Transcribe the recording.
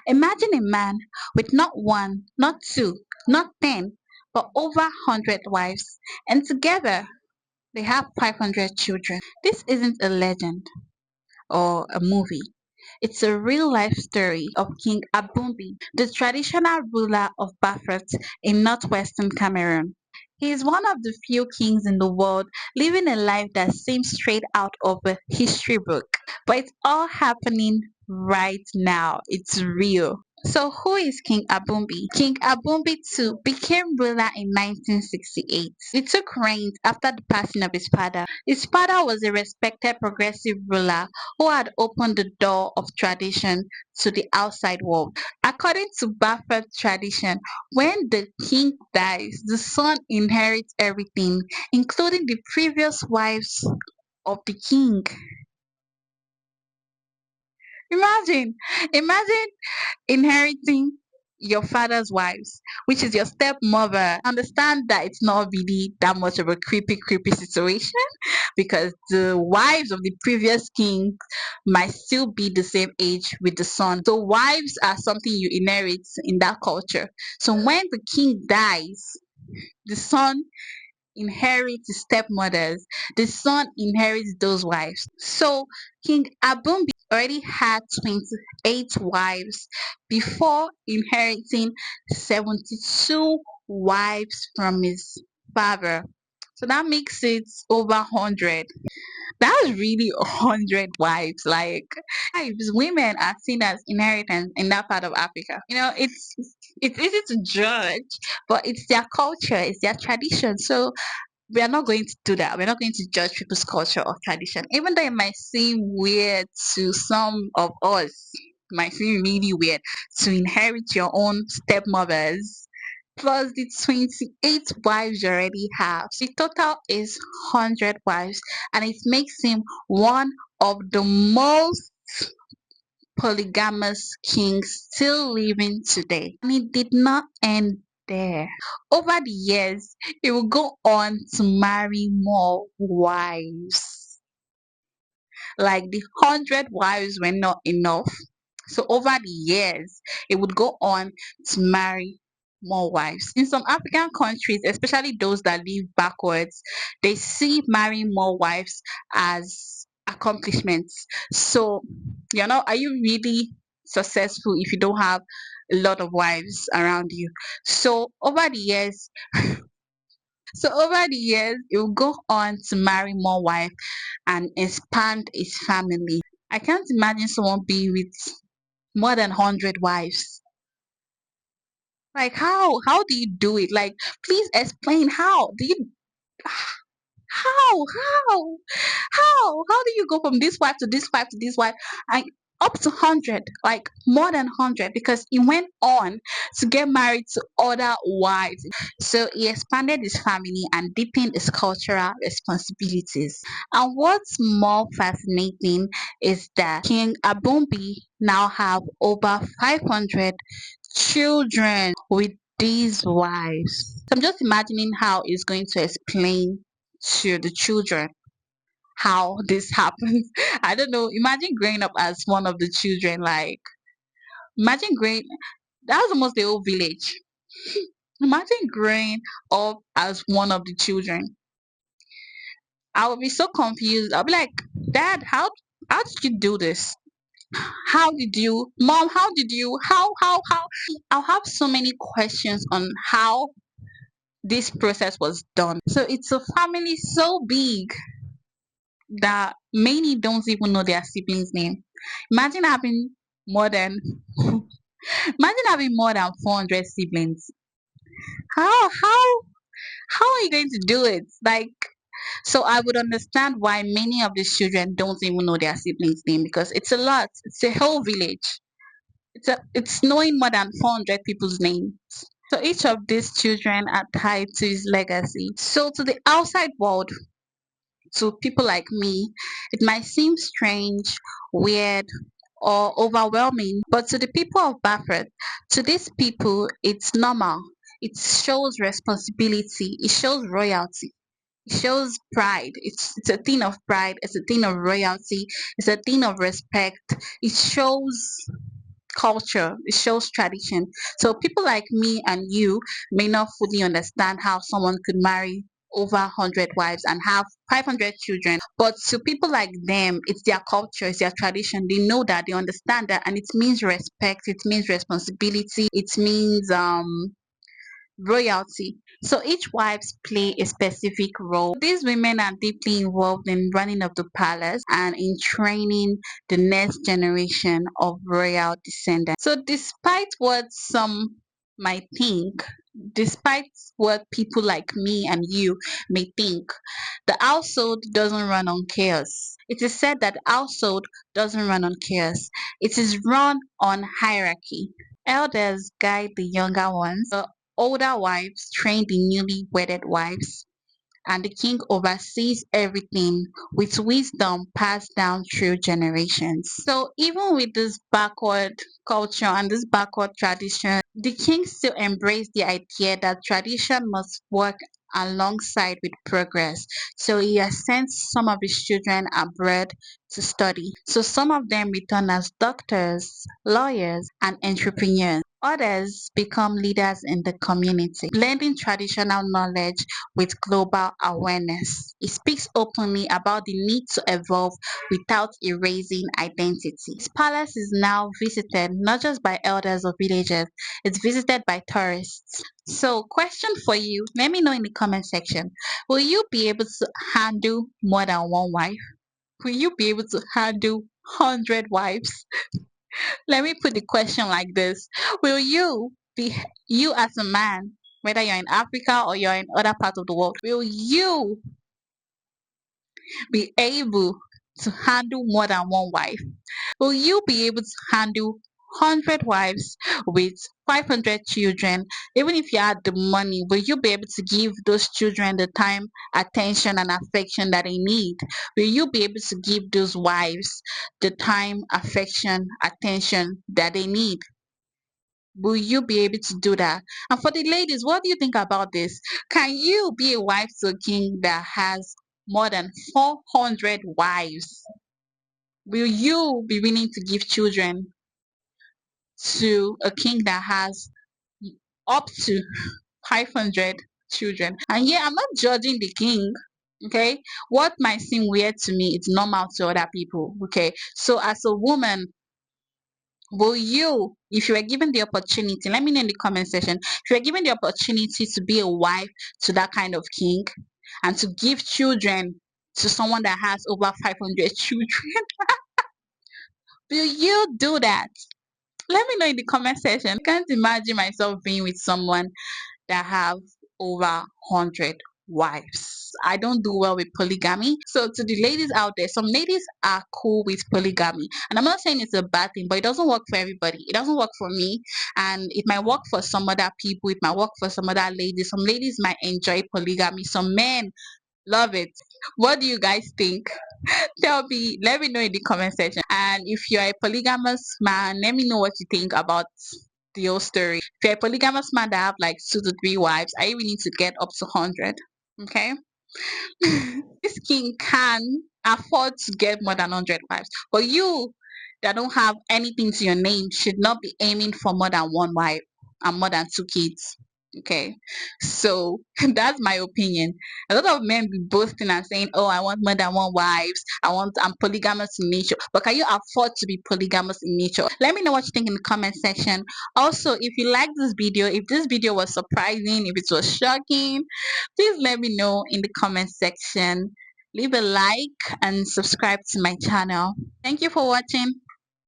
Imagine a man with not one, not two, not 10, but over 100 wives, and together they have 500 children. This isn't a legend or a movie. It's a real life story of King Abumbi, the traditional ruler of Bafut in northwestern Cameroon. He is one of the few kings in the world living a life that seems straight out of a history book. But it's all happening right now. It's real. So who is King Abumbi? King Abumbi II became ruler in 1968. He took reign after the passing of his father. His father was a respected progressive ruler who had opened the door of tradition to the outside world. According to Bafut tradition, when the king dies, the son inherits everything, including the previous wives of the king. Imagine, imagine inheriting your father's wives, which is your stepmother. Understand that it's not really that much of a creepy situation because the wives of the previous king might still be the same age with the son. So wives are something you inherit in that culture. So when the king dies, the son inherits his stepmothers, the son inherits those wives. So King Abumbi already had 28 wives before inheriting 72 wives from his father. So that makes it over 100. That's really 100 wives. Like, wives, women are seen as inheritance in that part of Africa. It's easy to judge, but it's their culture, it's their tradition. So we are not going to do that. We're not going to judge people's culture or tradition, even though it might seem weird to some of us. It might seem really weird to inherit your own stepmothers plus the 28 wives you already have. So the total is 100 wives, and it makes him one of the most polygamous kings still living today. And it did not end there. Over the years, he will go on to marry more wives. Like the 100 wives were not enough. So over the years, he would go on to marry more wives. In some African countries, especially those that live backwards, they see marrying more wives as accomplishments. So, are you really successful if you don't have a lot of wives around you? So over the years, he will go on to marry more wives and expand his family. I can't imagine someone being with more than 100 wives. Like how do you do it? Like please explain how. Do you how how how do you go from this wife to this wife to this wife and up to 100, like more than 100, because he went on to get married to other wives. So he expanded his family and deepened his cultural responsibilities. And what's more fascinating is that King Abumbi now have over 500 children with these wives. So I'm just imagining how he's going to explain to the children how this happens. I don't know. Imagine growing up as one of the children. Like, imagine growing. That's almost the whole village. Imagine growing up as one of the children. I would be so confused. I'll be like, Dad, how did you do this? How did you, Mom? How did you? How? I'll have so many questions on how this process was done. So it's a family so big that many don't even know their siblings' name. Imagine having more than imagine having more than 400 siblings. How are you going to do it? Like, so I would understand why many of these children don't even know their siblings' name because it's a lot. It's a whole village. It's knowing more than 400 people's names. So each of these children are tied to his legacy. So to the outside world, to people like me, it might seem strange, weird, or overwhelming, but to the people of Bafred, to these people, it's normal. It shows responsibility, it shows royalty, it shows pride. It's a thing of pride, it's a thing of royalty, it's a thing of respect. It shows culture, it shows tradition. So people like me and you may not fully understand how someone could marry over 100 wives and have 500 children, but to people like them, it's their culture, it's their tradition. They know that, they understand that, and it means respect, it means responsibility, it means royalty. So each wives play a specific role. These women are deeply involved in running of the palace and in training the next generation of royal descendants. So despite what some might think, despite what people like me and you may think, the household doesn't run on chaos. It is said that the household doesn't run on chaos. It is run on hierarchy. Elders guide the younger ones. The older wives train the newly wedded wives, and the king oversees everything with wisdom passed down through generations. So even with this backward culture and this backward tradition, the king still embraced the idea that tradition must work alongside with progress. So he has sent some of his children abroad to study. So some of them return as doctors, lawyers, and entrepreneurs. Others become leaders in the community, blending traditional knowledge with global awareness. It speaks openly about the need to evolve without erasing identity. This palace is now visited not just by elders or villagers, it's visited by tourists. So, question for you, let me know in the comment section. Will you be able to handle more than one wife? Will you be able to handle 100 wives? Let me put the question like this. Will you as a man, whether you're in Africa or you're in other parts of the world, will you be able to handle more than one wife? Will you be able to handle 100 wives with 500 children? Even if you had the money, will you be able to give those children the time, attention, and affection that they need? Will you be able to give those wives the time, affection, attention that they need? Will you be able to do that? And for the ladies, what do you think about this? Can you be a wife to a king that has more than 400 wives? Will you be willing to give children to a king that has up to 500 children? And yeah, I'm not judging the king. Okay, what might seem weird to me is normal to other people. Okay, so as a woman, will you, if you were given the opportunity, let me know in the comment section, if you were given the opportunity to be a wife to that kind of king and to give children to someone that has over 500 children, will you do that? Let me know in the comment section. I can't imagine myself being with someone that have over 100 wives. I don't do well with polygamy. So to the ladies out there, some ladies are cool with polygamy. And I'm not saying it's a bad thing, but it doesn't work for everybody. It doesn't work for me. And it might work for some other people. It might work for some other ladies. Some ladies might enjoy polygamy. Some men love it. What do you guys think? Let me know in the comment section. And if you're a polygamous man, let me know what you think about the whole story. If you're a polygamous man that have like 2 to 3 wives, are you willing to get up to 100? Okay. This king can afford to get more than 100 wives, but you that don't have anything to your name should not be aiming for more than one wife and more than 2 kids. Okay, so that's my opinion. A lot of men be boasting and saying, "Oh, I want more than one wives. I'm polygamous in nature." But can you afford to be polygamous in nature? Let me know what you think in the comment section. Also, if you like this video, if this video was surprising, if it was shocking, please let me know in the comment section. Leave a like and subscribe to my channel. Thank you for watching.